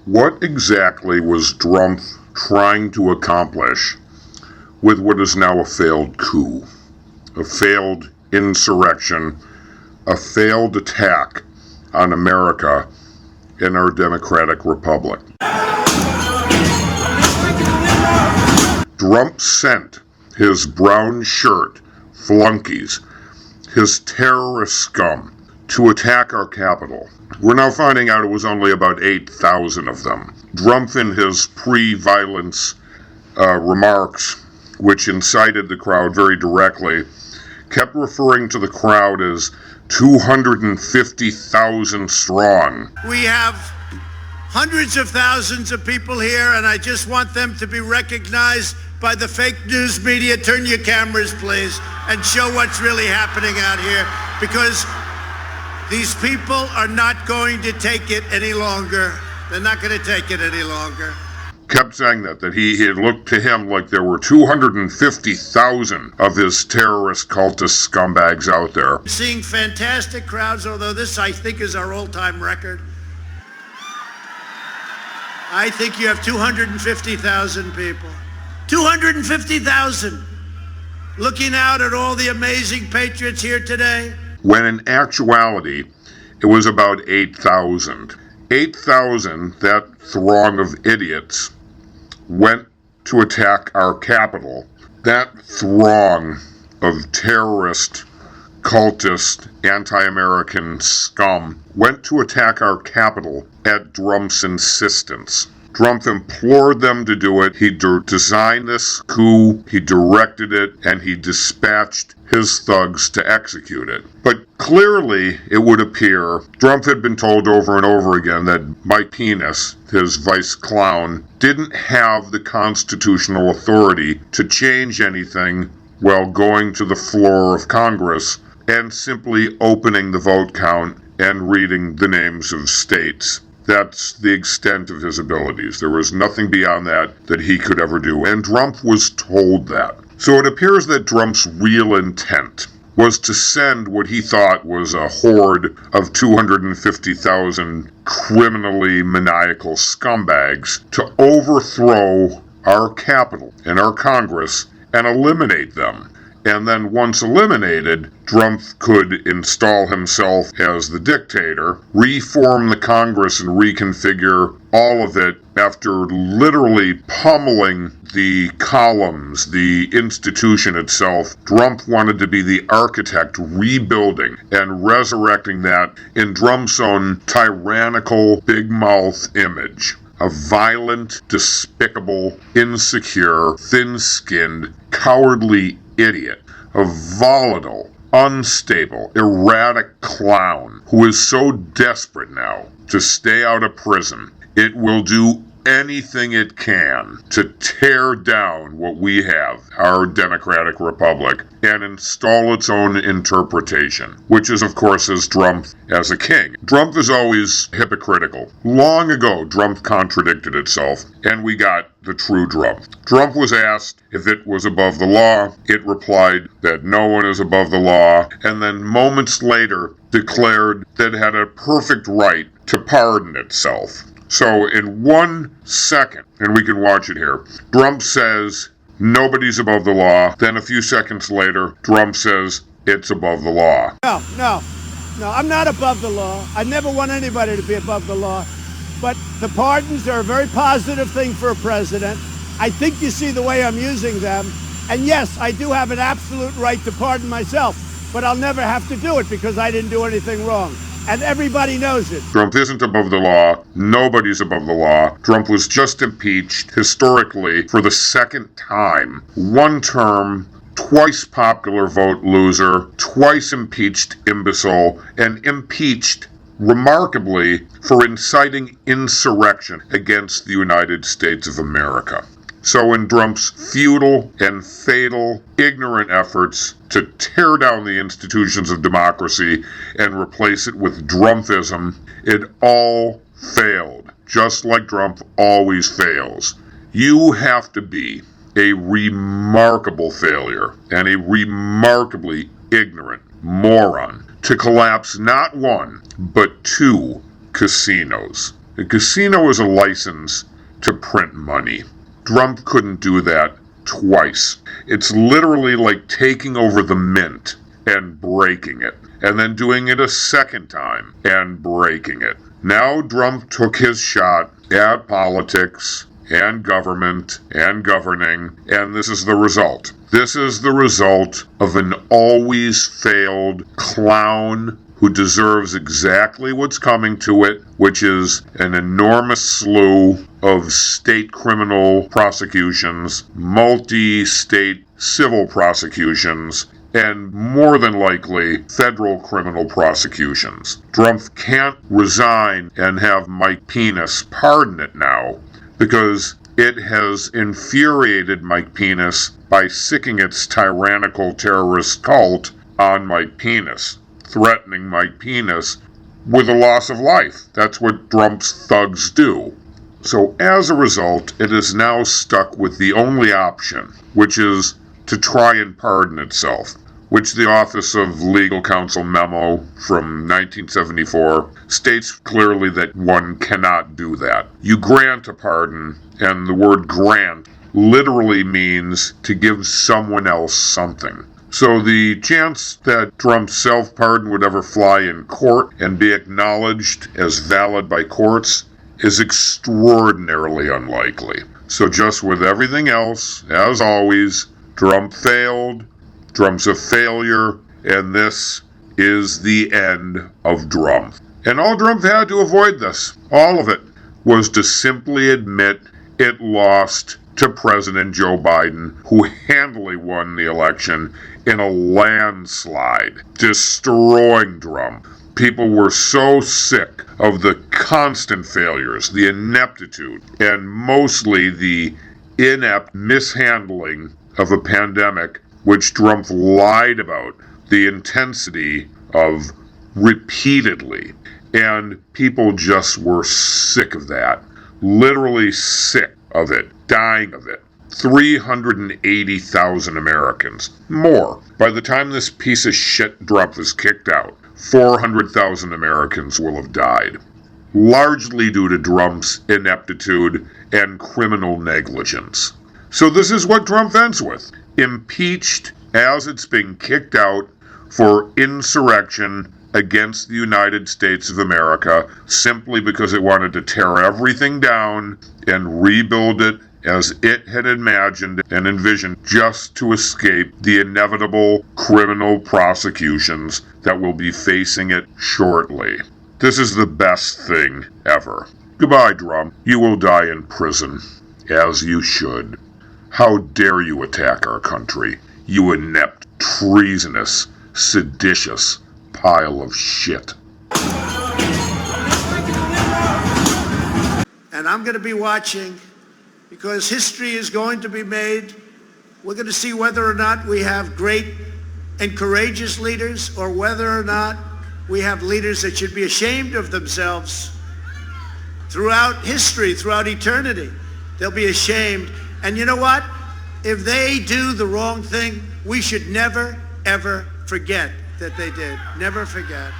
What exactly was Drump trying to accomplish with what is now a failed coup, a failed insurrection, a failed attack on America and our democratic republic? Drump sent his brown shirt flunkies, his terrorist scum, to attack our capital. We're now finding out it was only about 8,000 of them. Drump, in his pre-violence remarks, which incited the crowd very directly, kept referring to the crowd as 250,000 strong. We have hundreds of thousands of people here, and I just want them to be recognized by the fake news media. Turn your cameras, please, and show what's really happening out here, because these people are not going to take it any longer. They're not going to take it any longer. Kept saying that it looked to him like there were 250,000 of his terrorist cultist scumbags out there. Seeing fantastic crowds, although this, I think, is our all-time record. I think you have 250,000 people. 250,000 looking out at all the amazing patriots here today. When in actuality, it was about 8,000. 8,000, that throng of idiots, went to attack our capital. That throng of terrorist, cultist, anti-American scum went to attack our capital at Drump's insistence. Drump implored them to do it. He designed this coup, he directed it, and he dispatched his thugs to execute it. But clearly, it would appear, Drump had been told over and over again that Mike Penis, his vice clown, didn't have the constitutional authority to change anything while going to the floor of Congress and simply opening the vote count and reading the names of states. That's the extent of his abilities. There was nothing beyond that he could ever do, and Drump was told that. So it appears that Drump's real intent was to send what he thought was a horde of 250,000 criminally maniacal scumbags to overthrow our capital and our Congress and eliminate them. And then once eliminated, Drump could install himself as the dictator, reform the Congress and reconfigure all of it after literally pummeling the columns, the institution itself. Drump wanted to be the architect rebuilding and resurrecting that in Drump's own tyrannical, bigmouth image. A violent, despicable, insecure, thin-skinned, cowardly idiot, a volatile, unstable, erratic clown who is so desperate now to stay out of prison, it will do anything it can to tear down what we have, our democratic republic, and install its own interpretation, which is, of course, as Drump as a king. Drump is always hypocritical. Long ago, Drump contradicted itself, and we got the true Drump. Drump was asked if it was above the law. It replied that no one is above the law, and then moments later declared that it had a perfect right to pardon itself. So in 1 second, and we can watch it here, Drump says nobody's above the law. Then a few seconds later, Drump says it's above the law. No, I'm not above the law. I never want anybody to be above the law. But the pardons are a very positive thing for a president. I think you see the way I'm using them. And yes, I do have an absolute right to pardon myself, but I'll never have to do it because I didn't do anything wrong. And everybody knows it. Drump isn't above the law. Nobody's above the law. Drump was just impeached historically for the second time. One term, twice popular vote loser, twice impeached imbecile, and impeached remarkably for inciting insurrection against the United States of America. So in Drump's futile and fatal, ignorant efforts to tear down the institutions of democracy and replace it with Drumpism, it all failed, just like Drump always fails. You have to be a remarkable failure and a remarkably ignorant moron to collapse not one, but two casinos. A casino is a license to print money. Drump couldn't do that twice. It's literally like taking over the mint and breaking it, and then doing it a second time and breaking it. Now Drump took his shot at politics and government and governing, and this is the result. This is the result of an always failed clown who deserves exactly what's coming to it, which is an enormous slew of state criminal prosecutions, multi-state civil prosecutions, and more than likely federal criminal prosecutions. Drump can't resign and have Mike Penis pardon it now, because it has infuriated Mike Penis by sicking its tyrannical terrorist cult on Mike Penis, threatening Mike Penis with a loss of life. That's what Drump's thugs do. So as a result, it is now stuck with the only option, which is to try and pardon itself, which the Office of Legal Counsel memo from 1974 states clearly that one cannot do that. You grant a pardon, and the word grant literally means to give someone else something. So the chance that Trump's self-pardon would ever fly in court and be acknowledged as valid by courts is extraordinarily unlikely. So just with everything else, as always, Trump failed, Trump's a failure, and this is the end of Trump. And all Trump had to avoid this, all of it, was to simply admit it lost to President Joe Biden, who handily won the election in a landslide, destroying Trump. People were so sick of the constant failures, the ineptitude, and mostly the inept mishandling of a pandemic, which Trump lied about the intensity of repeatedly. And people just were sick of that. Literally sick of it, dying of it. 380,000 Americans. More. By the time this piece of shit Trump is kicked out, 400,000 Americans will have died. Largely due to Trump's ineptitude and criminal negligence. So this is what Trump ends with. Impeached as it's being kicked out for insurrection against the United States of America simply because it wanted to tear everything down and rebuild it as it had imagined and envisioned just to escape the inevitable criminal prosecutions that will be facing it shortly. This is the best thing ever. Goodbye, Trump. You will die in prison, as you should. How dare you attack our country, you inept, treasonous, seditious pile of shit. And I'm going to be watching, because history is going to be made. We're going to see whether or not we have great and courageous leaders, or whether or not we have leaders that should be ashamed of themselves. Throughout history, throughout eternity, they'll be ashamed. And you know what? If they do the wrong thing, we should never, ever forget that they did. Never forget.